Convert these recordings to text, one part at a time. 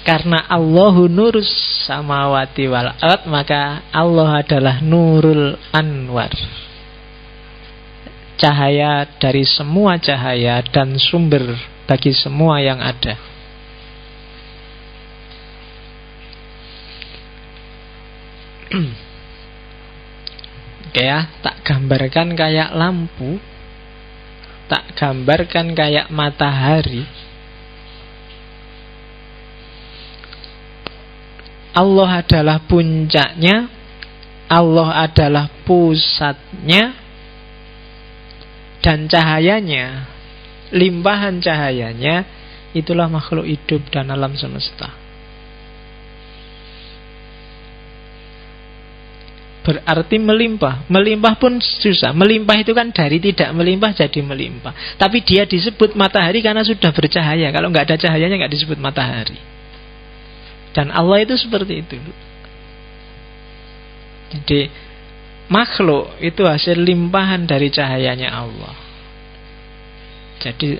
Karena Allahu nurus samawati wal ard, maka Allah adalah nurul anwar, cahaya dari semua cahaya dan sumber bagi semua yang ada. Oke ya, tak gambarkan kayak lampu, tak gambarkan kayak matahari. Allah adalah puncaknya, Allah adalah pusatnya, dan cahayanya, limpahan cahayanya, itulah makhluk hidup dan alam semesta. Berarti melimpah. Melimpah pun susah. Melimpah itu kan dari tidak melimpah jadi melimpah. Tapi dia disebut matahari karena sudah bercahaya. Kalau nggak ada cahayanya nggak disebut matahari. Dan Allah itu seperti itu. Jadi makhluk itu hasil limpahan dari cahayanya Allah. Jadi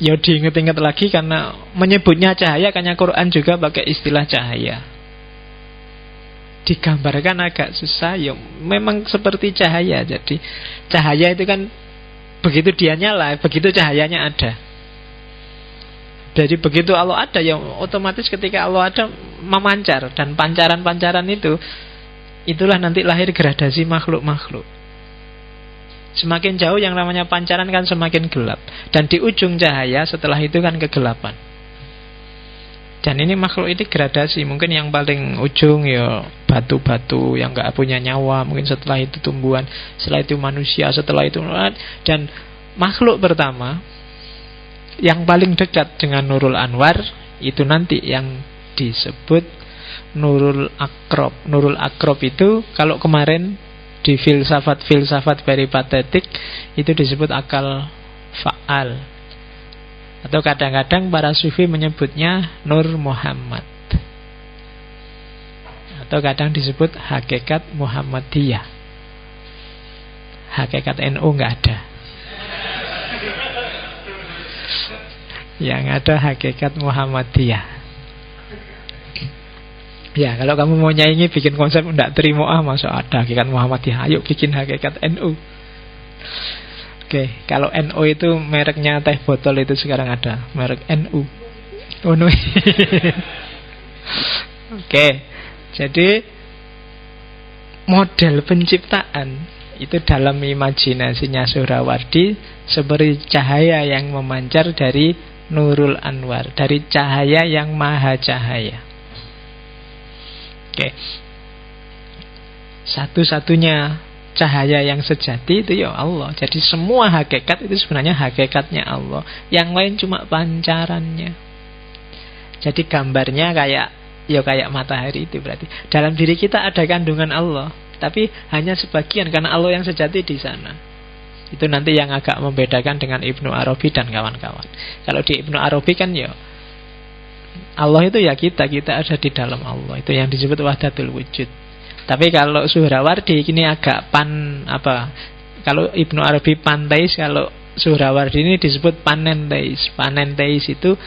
ya diingat-ingat lagi, karena menyebutnya cahaya, karena Quran juga pakai istilah cahaya. Digambarkan agak susah, ya memang seperti cahaya. Jadi cahaya itu kan begitu dia nyala, begitu cahayanya ada. Jadi begitu Allah ada, ya otomatis ketika Allah ada memancar. Dan pancaran-pancaran itu, itulah nanti lahir gradasi makhluk-makhluk. Semakin jauh yang namanya pancaran kan semakin gelap. Dan di ujung cahaya setelah itu kan kegelapan. Dan ini makhluk ini gradasi. Mungkin yang paling ujung ya batu-batu yang gak punya nyawa. Mungkin setelah itu tumbuhan, setelah itu manusia, setelah itu. Dan makhluk pertama yang paling dekat dengan Nurul Anwar, itu nanti yang disebut Nurul Akrob. Nurul Akrob itu kalau kemarin di filsafat peripatetik itu disebut akal fa'al. Atau kadang-kadang para sufi menyebutnya Nur Muhammad, atau kadang disebut hakikat Muhammadiyah. Hakikat NU nggak ada. Yang ada hakikat Muhammadiyah. Ya, kalau kamu mau nyanyi bikin konsep nggak terima, masa ada hakikat Muhammadiyah, ayo bikin hakikat NU. Oke, kalau NU itu mereknya teh botol itu sekarang ada merek NU. Oh no. Oke, jadi model penciptaan itu dalam imajinasinya Suhrawardi seperti cahaya yang memancar dari Nurul Anwar, dari cahaya yang maha cahaya. Oke, satu-satunya cahaya yang sejati itu ya Allah. Jadi semua hakikat itu sebenarnya hakikatnya Allah. Yang lain cuma pancarannya. Jadi gambarnya kayak matahari itu berarti. Dalam diri kita ada kandungan Allah, tapi hanya sebagian karena Allah yang sejati di sana. Itu nanti yang agak membedakan dengan Ibnu Arabi dan kawan-kawan. Kalau di Ibnu Arabi kan ya Allah itu ya kita ada di dalam Allah. Itu yang disebut wahdatul wujud. Tapi kalau Suhrawardi ini agak kalau Ibnu Arabi panteis, kalau Suhrawardi ini disebut panenteis. Panenteis itu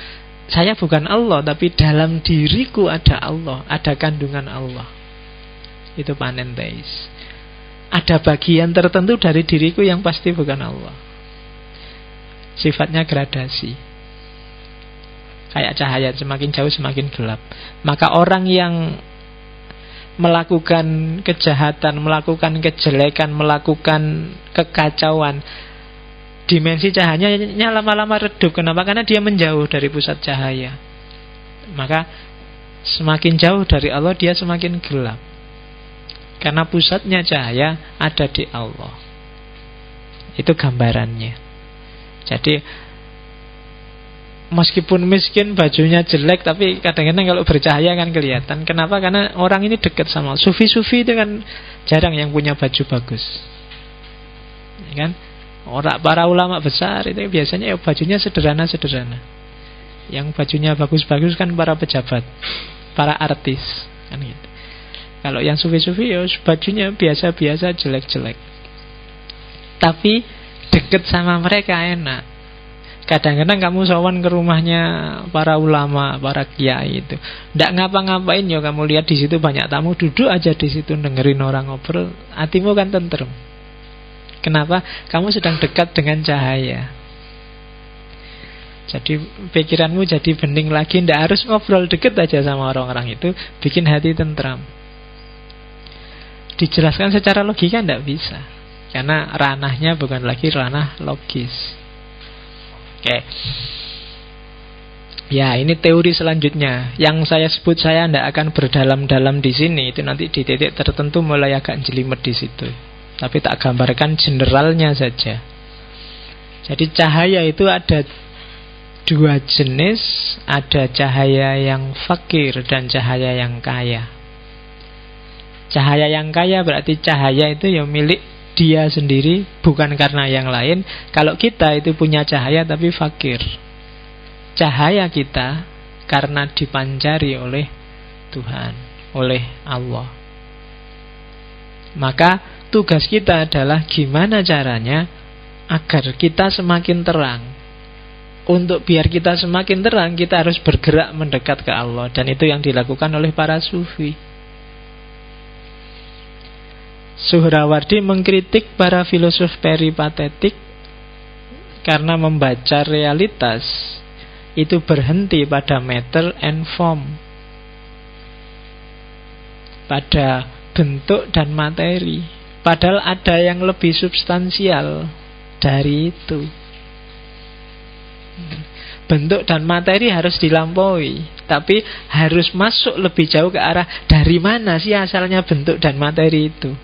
saya bukan Allah, tapi dalam diriku ada Allah, ada kandungan Allah. Itu panenteis. Ada bagian tertentu dari diriku yang pasti bukan Allah. Sifatnya gradasi. Kayak cahaya, semakin jauh semakin gelap. Maka orang yang melakukan kejahatan, melakukan kejelekan, melakukan kekacauan, dimensi cahayanya lama-lama redup. Kenapa? Karena dia menjauh dari pusat cahaya. Maka semakin jauh dari Allah, dia semakin gelap. Karena pusatnya cahaya ada di Allah. Itu gambarannya. Jadi meskipun miskin, bajunya jelek, tapi kadang-kadang kalau bercahaya kan kelihatan. Kenapa? Karena orang ini dekat sama sufi-sufi itu kan jarang yang punya baju bagus, ya kan? Orang para ulama besar itu biasanya ya bajunya sederhana-sederhana. Yang bajunya bagus-bagus kan para pejabat, para artis, kan gitu. Kalau yang sufi-sufi ya bajunya biasa-biasa, jelek-jelek. Tapi dekat sama mereka enak. Kadang-kadang kamu sowan ke rumahnya para ulama, para kiai itu, ndak ngapa-ngapain ya, kamu lihat di situ banyak tamu, duduk aja di situ dengerin orang ngobrol, hatimu kan tentrem. Kenapa? Kamu sedang dekat dengan cahaya. Jadi pikiranmu jadi bening lagi, ndak harus ngobrol, deket aja sama orang-orang itu, bikin hati tentram. Dijelaskan secara logika ndak bisa, karena ranahnya bukan lagi ranah logis. Oke. Ya, ini teori selanjutnya. Yang saya sebut, saya tidak akan berdalam-dalam di sini. Itu nanti di titik tertentu mulai agak jelimet di situ. Tapi tak gambarkan generalnya saja. Jadi cahaya itu ada dua jenis. Ada cahaya yang fakir dan cahaya yang kaya. Cahaya yang kaya berarti cahaya itu ya milik dia sendiri, bukan karena yang lain. Kalau kita itu punya cahaya tapi fakir. Cahaya kita karena dipanjari oleh Tuhan, oleh Allah. Maka tugas kita adalah gimana caranya agar kita semakin terang. Untuk biar kita semakin terang, kita harus bergerak mendekat ke Allah. Dan itu yang dilakukan oleh para sufi. Suhrawardi mengkritik para filosof peripatetik karena membaca realitas itu berhenti pada matter and form, pada bentuk dan materi. Padahal ada yang lebih substansial dari itu. Bentuk dan materi harus dilampaui, tapi harus masuk lebih jauh ke arah dari mana sih asalnya bentuk dan materi itu.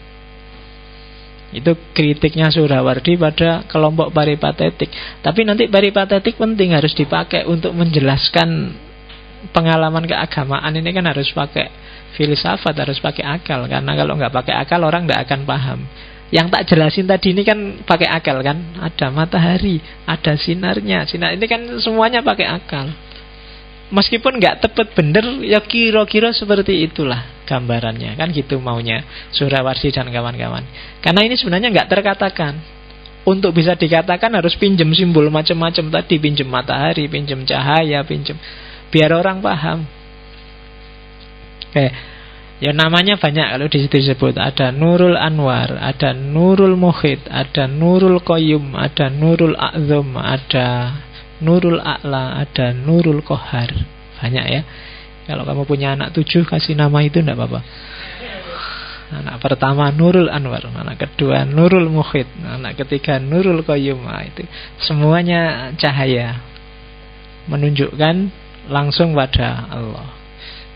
Itu kritiknya Suhrawardi pada kelompok peripatetik. Tapi nanti peripatetik penting, harus dipakai untuk menjelaskan pengalaman keagamaan. Ini kan harus pakai filsafat, harus pakai akal. Karena kalau nggak pakai akal, orang nggak akan paham. Yang tak jelasin tadi ini kan pakai akal kan. Ada matahari, ada sinarnya. Sinar ini kan semuanya pakai akal. Meskipun nggak tepat bener, ya kira-kira seperti itulah gambarannya. Kan gitu maunya Suhrawardi dan kawan-kawan. Karena ini sebenarnya nggak terkatakan. Untuk bisa dikatakan harus pinjem simbol macam-macam tadi. Pinjem matahari, pinjem cahaya, pinjem, biar orang paham. Oke. Ya namanya banyak kalau di situ disebut. Ada Nurul Anwar, ada Nurul Muhit, ada Nurul Qayyum, ada Nurul A'zam, ada Nurul A'la, ada Nurul Kohar. Banyak ya. Kalau kamu punya anak 7, kasih nama itu enggak apa-apa. Anak pertama Nurul Anwar, anak kedua Nurul Muhit, anak ketiga Nurul Qayyum. Itu semuanya cahaya, menunjukkan langsung pada Allah.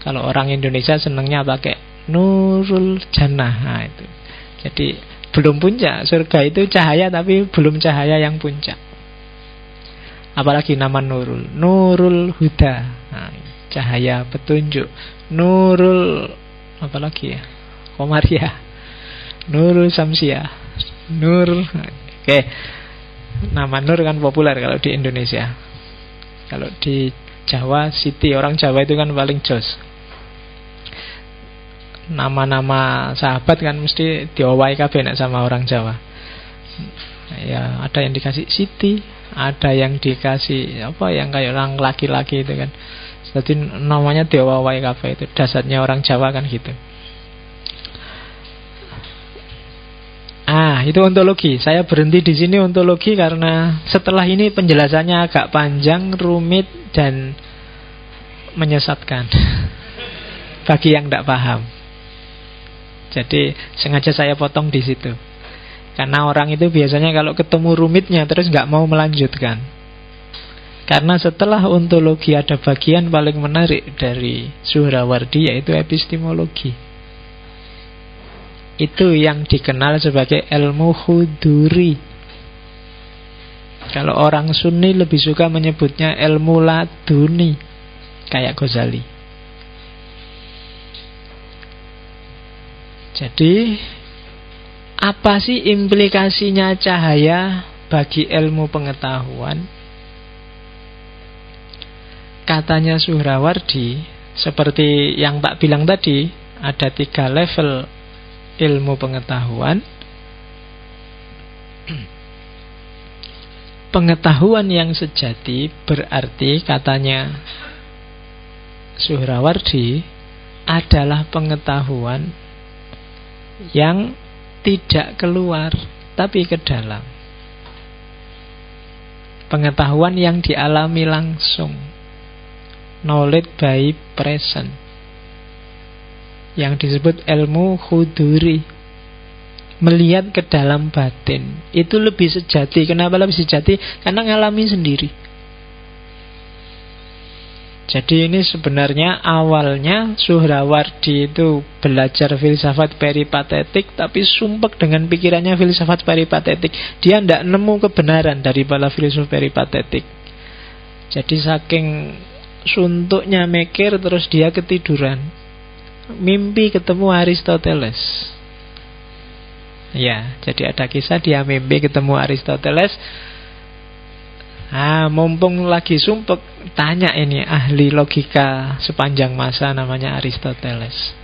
Kalau orang Indonesia senangnya pakai Nurul Jannah. Itu. Jadi belum puncak. Surga itu cahaya tapi belum cahaya yang puncak. Apalagi nama Nurul, Nurul Huda, nah, cahaya petunjuk. Nurul apalagi ya, Komariah, Nurul Samsiah, Nur. Oke, nama Nur kan populer kalau di Indonesia. Kalau di Jawa Siti, orang Jawa itu kan paling jos. Nama-nama sahabat kan mesti diowai kabeh nek sama orang Jawa. Ya, ada yang dikasih Siti, ada yang dikasih apa yang kayak orang laki-laki itu kan. Jadi namanya diowai kabeh, itu dasarnya orang Jawa kan gitu. Itu ontologi. Saya berhenti di sini ontologi karena setelah ini penjelasannya agak panjang, rumit dan menyesatkan bagi yang tidak paham. Jadi sengaja saya potong di situ. Karena orang itu biasanya kalau ketemu rumitnya terus nggak mau melanjutkan. Karena setelah ontologi ada bagian paling menarik dari Suhrawardi, yaitu epistemologi. Itu yang dikenal sebagai ilmu huduri. Kalau orang Sunni lebih suka menyebutnya ilmu laduni, kayak Ghazali. Jadi apa sih implikasinya cahaya bagi ilmu pengetahuan? Katanya Suhrawardi, seperti yang tak bilang tadi, ada 3 level ilmu pengetahuan. Pengetahuan yang sejati berarti, katanya Suhrawardi, adalah pengetahuan yang tidak keluar tapi ke dalam. Pengetahuan yang dialami langsung, knowledge by present, yang disebut ilmu huduri, melihat ke dalam batin. Itu lebih sejati. Kenapa lebih sejati? Karena ngalami sendiri. Jadi ini sebenarnya awalnya Suhrawardi itu belajar filsafat peripatetik, tapi sumpek dengan pikirannya filsafat peripatetik. Dia tidak nemu kebenaran dari para filsuf peripatetik. Jadi saking suntuknya mikir, terus dia ketiduran, mimpi ketemu Aristoteles. Ya, jadi ada kisah dia mimpi ketemu Aristoteles. Mumpung lagi sumpek, tanya ini ahli logika sepanjang masa namanya Aristoteles.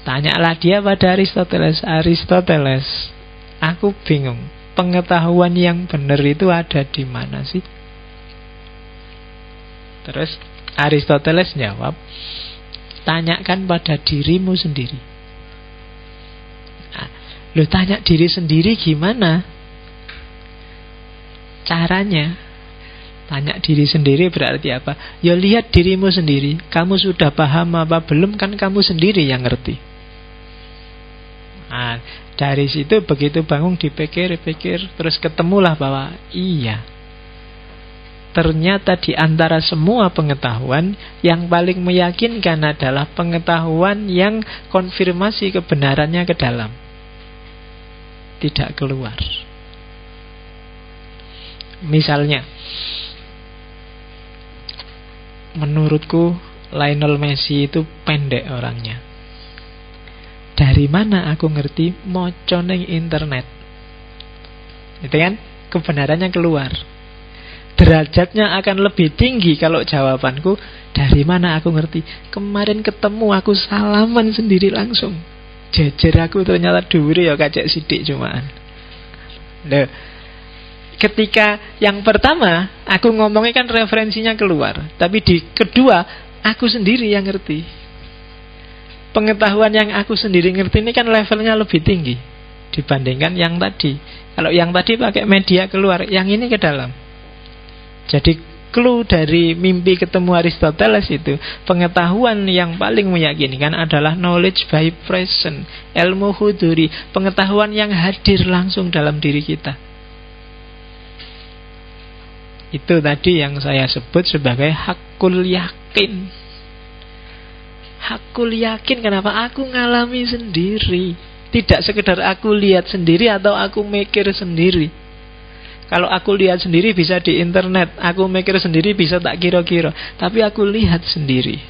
Tanyalah dia pada Aristoteles, Aristoteles, aku bingung, pengetahuan yang benar itu ada di mana sih? Terus Aristoteles jawab, tanyakan pada dirimu sendiri. Lu tanya diri sendiri gimana caranya? Tanya diri sendiri berarti apa? Ya lihat dirimu sendiri. Kamu sudah paham apa belum? Kan kamu sendiri yang ngerti. Dari situ begitu bangun dipikir-pikir, terus ketemulah bahwa iya, ternyata di antara semua pengetahuan, yang paling meyakinkan adalah pengetahuan yang konfirmasi kebenarannya ke dalam, tidak keluar. Misalnya, menurutku Lionel Messi itu pendek orangnya. Dari mana aku ngerti? Moco ning internet. Itu kan kebenarannya keluar. Derajatnya akan lebih tinggi kalau jawabanku, dari mana aku ngerti? Kemarin ketemu aku salaman sendiri langsung. Jejer aku ternyata dhuwure ya kacek sithik cumaan. Loh, ketika yang pertama aku ngomongnya kan referensinya keluar, tapi di kedua aku sendiri yang ngerti. Pengetahuan yang aku sendiri ngerti ini kan levelnya lebih tinggi dibandingkan yang tadi. Kalau yang tadi pakai media keluar, yang ini ke dalam. Jadi clue dari mimpi ketemu Aristoteles itu, pengetahuan yang paling meyakinkan adalah knowledge by present, ilmu huduri, pengetahuan yang hadir langsung dalam diri kita. Itu tadi yang saya sebut sebagai hakul yakin. Hakul yakin, kenapa? Aku ngalami sendiri. Tidak sekedar aku lihat sendiri atau aku mikir sendiri. Kalau aku lihat sendiri bisa di internet, aku mikir sendiri bisa tak kira-kira, tapi aku lihat sendiri.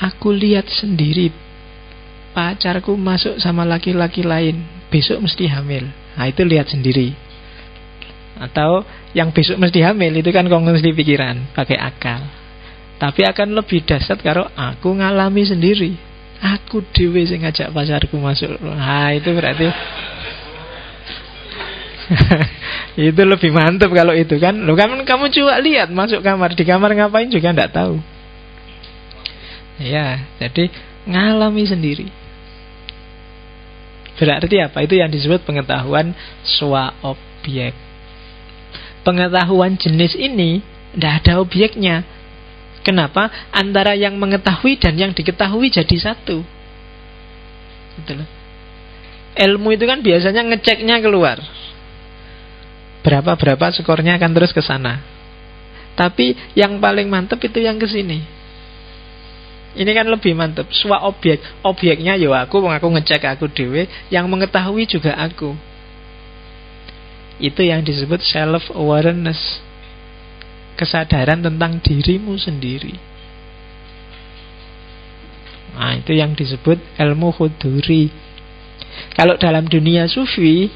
Aku lihat sendiri, pacarku masuk sama laki-laki lain, besok mesti hamil. Nah itu lihat sendiri. Atau yang besok mesti hamil itu kan kongsi pikiran, pakai akal. Tapi akan lebih dahsyat kalau aku ngalami sendiri. Aku dhewe sing ngajak pacarku masuk. Nah itu berarti itu lebih mantap kalau itu kan. Loh kamu coba lihat masuk kamar, di kamar ngapain juga ndak tahu. Ya, jadi ngalami sendiri. Berarti apa? Itu yang disebut pengetahuan swa objek. Pengetahuan jenis ini ndak ada objeknya. Kenapa? Antara yang mengetahui dan yang diketahui jadi satu. Gitu loh. Ilmu itu kan biasanya ngeceknya keluar. Berapa skornya akan terus ke sana. Tapi yang paling mantap itu yang ke sini. Ini kan lebih mantap. Swa objek. Objeknya ya aku ngecek aku dewe, yang mengetahui juga aku. Itu yang disebut self awareness. Kesadaran tentang dirimu sendiri. Nah itu yang disebut ilmu huduri. Kalau dalam dunia sufi,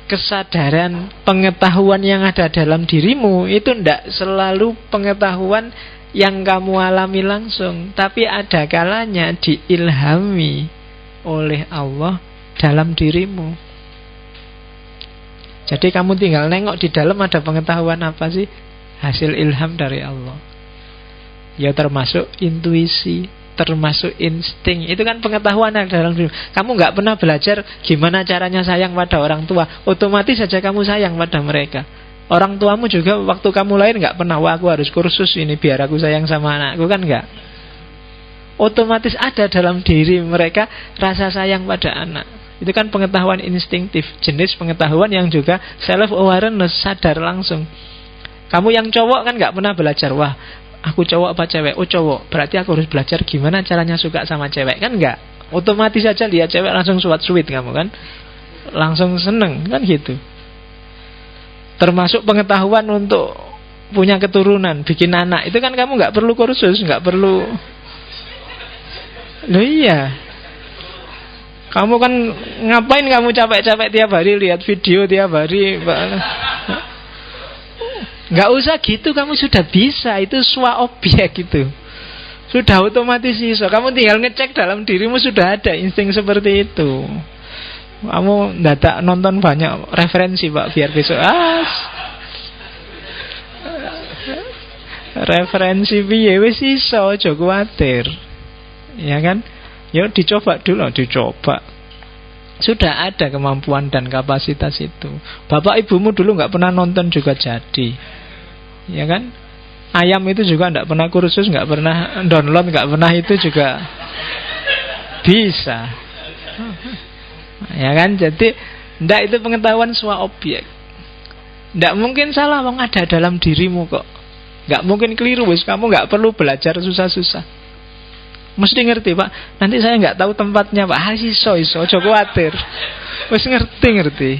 kesadaran pengetahuan yang ada dalam dirimu itu tidak selalu pengetahuan yang kamu alami langsung, tapi ada kalanya diilhami oleh Allah dalam dirimu. Jadi kamu tinggal nengok di dalam ada pengetahuan apa sih? Hasil ilham dari Allah. Ya termasuk intuisi, termasuk insting. Itu kan pengetahuan yang dalam diri. Kamu gak pernah belajar gimana caranya sayang pada orang tua, otomatis saja kamu sayang pada mereka. Orang tuamu juga waktu kamu lahir gak pernah, wah aku harus kursus ini biar aku sayang sama anakku, kan gak. Otomatis ada dalam diri mereka rasa sayang pada anak. Itu kan pengetahuan instingtif, jenis pengetahuan yang juga self-awareness, sadar langsung. Kamu yang cowok kan gak pernah belajar, wah aku cowok apa cewek? Oh cowok, berarti aku harus belajar gimana caranya suka sama cewek, kan enggak? Otomatis saja lihat cewek langsung sweet kamu kan, langsung seneng kan gitu. Termasuk pengetahuan untuk punya keturunan, bikin anak, itu kan kamu nggak perlu kursus, nggak perlu. Loh iya, kamu kan ngapain kamu capek-capek tiap hari lihat video tiap hari? Nggak usah gitu, kamu sudah bisa. Itu swa objek gitu, sudah otomatis iso. Kamu tinggal ngecek dalam dirimu sudah ada insting seperti itu. Kamu dadak nonton banyak referensi Pak biar besok referensi piye wis iso, aja kuwatir. Ya kan? Yuk dicoba dulu, dicoba. Sudah ada kemampuan dan kapasitas itu. Bapak ibumu dulu nggak pernah nonton juga jadi. Ya kan? Ayam itu juga nggak pernah kursus, nggak pernah download, nggak pernah itu juga bisa. Ya kan? Jadi ndak itu pengetahuan swa objek. Ndak mungkin salah, wong ada dalam dirimu kok. Nggak mungkin keliru, wis kamu nggak perlu belajar susah-susah. Mesti ngerti Pak. Nanti saya nggak tahu tempatnya Pak. Iso, aja kuwatir. Wis ngerti.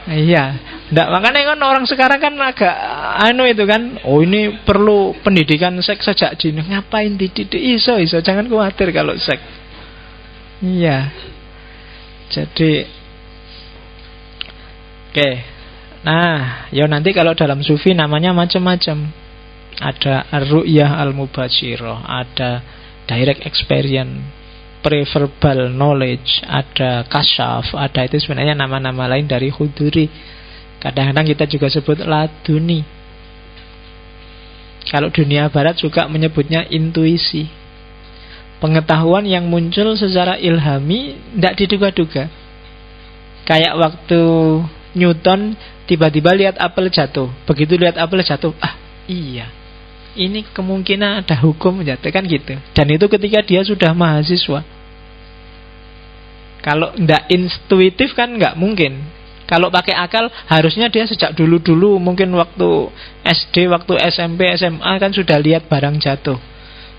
Iya. Ndak, makanya kan orang sekarang kan agak itu kan. Oh ini perlu pendidikan seks sejak dini. Ngapain dididik? Iso, jangan kuwatir kalau seks. Iya. Jadi oke. Nah, ya nanti kalau dalam sufi namanya macam-macam. Ada ar-ru'yah al-mubashirah, ada direct experience, preverbal knowledge, ada kasyaf, ada itu sebenarnya nama-nama lain dari huduri. Kadang-kadang kita juga sebut laduni. Kalau dunia barat juga menyebutnya intuisi. Pengetahuan yang muncul secara ilhami, tidak diduga-duga. Kayak waktu Newton tiba-tiba lihat apel jatuh. Begitu lihat apel jatuh, iya, ini kemungkinan ada hukum jatuh, kan gitu. Dan itu ketika dia sudah mahasiswa. Kalau tidak intuitif kan nggak mungkin. Kalau pakai akal harusnya dia sejak dulu-dulu, mungkin waktu SD, waktu SMP, SMA kan sudah lihat barang jatuh.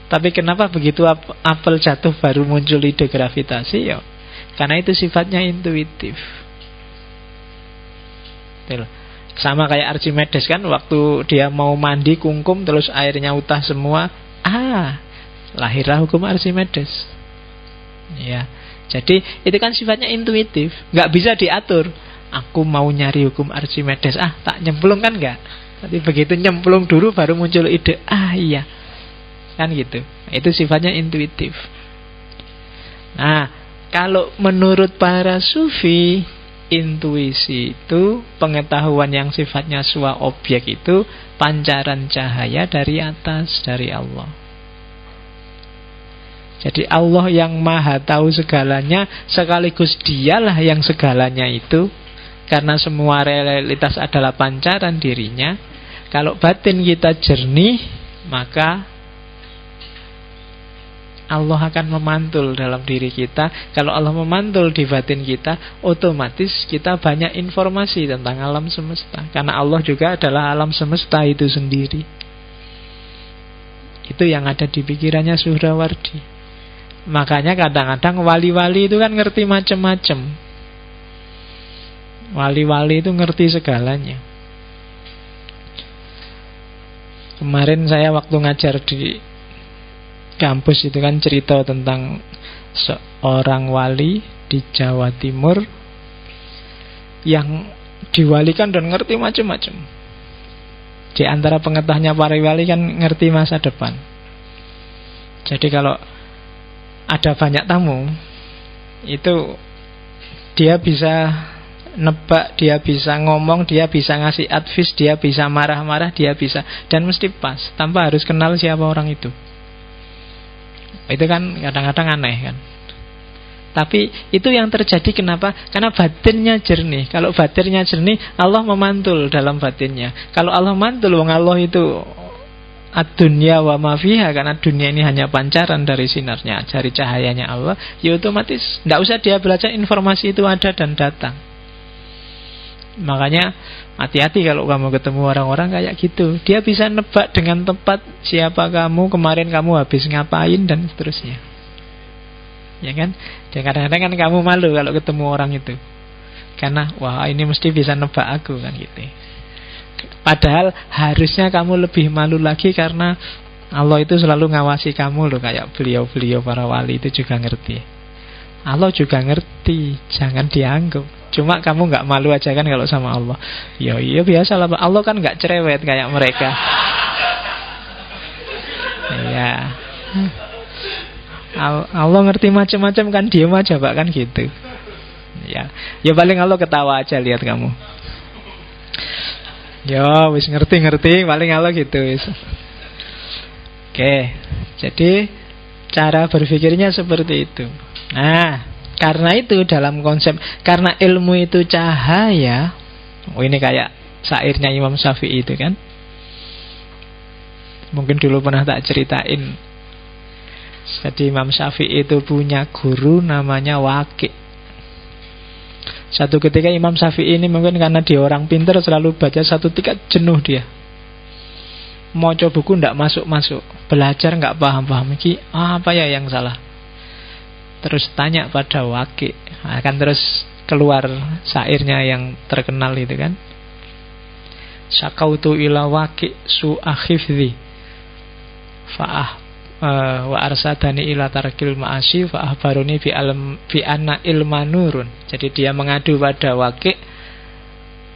Tapi kenapa begitu apel jatuh baru muncul ide gravitasi? Ya, karena itu sifatnya intuitif. Sama kayak Archimedes kan, waktu dia mau mandi kungkum terus airnya utah semua, lahirlah hukum Archimedes. Ya, jadi itu kan sifatnya intuitif, nggak bisa diatur. Aku mau nyari hukum Archimedes, tak nyemplung kan nggak. Tapi begitu nyemplung dulu baru muncul ide, iya. Kan gitu. Itu sifatnya intuitif. Nah, kalau menurut para sufi, intuisi itu pengetahuan yang sifatnya swa objek, itu pancaran cahaya dari atas, dari Allah. Jadi Allah yang maha tahu segalanya, sekaligus dialah yang segalanya itu. Karena semua realitas adalah pancaran dirinya. Kalau batin kita jernih, maka Allah akan memantul dalam diri kita. Kalau Allah memantul di batin kita, otomatis kita banyak informasi tentang alam semesta. Karena Allah juga adalah alam semesta itu sendiri. Itu yang ada di pikirannya Suhrawardi. Makanya kadang-kadang wali-wali itu kan ngerti macam-macam. Wali-wali itu ngerti segalanya. Kemarin saya waktu ngajar di kampus itu kan cerita tentang seorang wali di Jawa Timur yang diwalikan dan ngerti macam-macam. Di antara pengetahuannya para wali kan ngerti masa depan. Jadi kalau ada banyak tamu, itu dia bisa nebak, dia bisa ngomong, dia bisa ngasih advice, dia bisa marah-marah, dia bisa, dan mesti pas tanpa harus kenal siapa orang itu. Itu kan kadang-kadang aneh kan. Tapi itu yang terjadi kenapa? Karena batinnya jernih. Kalau batinnya jernih, Allah memantul dalam batinnya. Kalau Allah mantul, wong Allah itu ad-dunya wa ma fiha, karena dunia ini hanya pancaran dari sinarnya, dari cahayanya Allah, ya otomatis tidak usah dia belajar, informasi itu ada dan datang. Makanya hati-hati kalau kamu ketemu orang-orang kayak gitu. Dia bisa nebak dengan tepat siapa kamu, kemarin kamu habis ngapain, dan seterusnya. Ya kan? Dan kadang-kadang kan kamu malu kalau ketemu orang itu, karena wah ini mesti bisa nebak aku kan gitu. Padahal harusnya kamu lebih malu lagi, karena Allah itu selalu ngawasi kamu loh. Kayak beliau-beliau para wali itu juga ngerti. Allah juga ngerti, jangan dianggap. Cuma kamu gak malu aja kan kalau sama Allah. Ya iya biasa lah, Allah kan gak cerewet kayak mereka. Iya, Allah ngerti macam-macam kan, diem aja Pak kan gitu. Ya paling Allah ketawa aja lihat kamu. Ya wis ngerti paling Allah gitu wis. Oke, jadi cara berpikirnya seperti itu. Nah, karena itu dalam konsep, karena ilmu itu cahaya. Ini kayak syairnya Imam Syafi'i itu kan. Mungkin dulu pernah tak ceritain. Jadi Imam Syafi'i itu punya guru namanya Waqi'. Satu ketika Imam Syafi'i ini mungkin karena dia orang pintar, selalu baca satu tingkat jenuh dia. Mau coba buku ndak masuk-masuk, belajar nggak paham-paham. Iki apa ya yang salah? Terus tanya pada Waqi', akan terus keluar syairnya yang terkenal itu kan. Syakautu ila Waqi' su'akhifzi wa arsadani ila tarkil ma'asi fa ahbaruni fi anna ilma nurun. Jadi dia mengadu pada Waqi',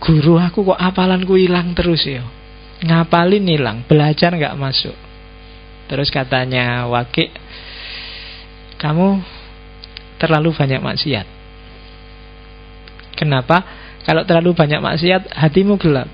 guru aku kok hafalanku hilang terus ya, ngapalin hilang, belajar nggak masuk. Terus katanya Waqi', kamu terlalu banyak maksiat. Kenapa? Kalau terlalu banyak maksiat, hatimu gelap.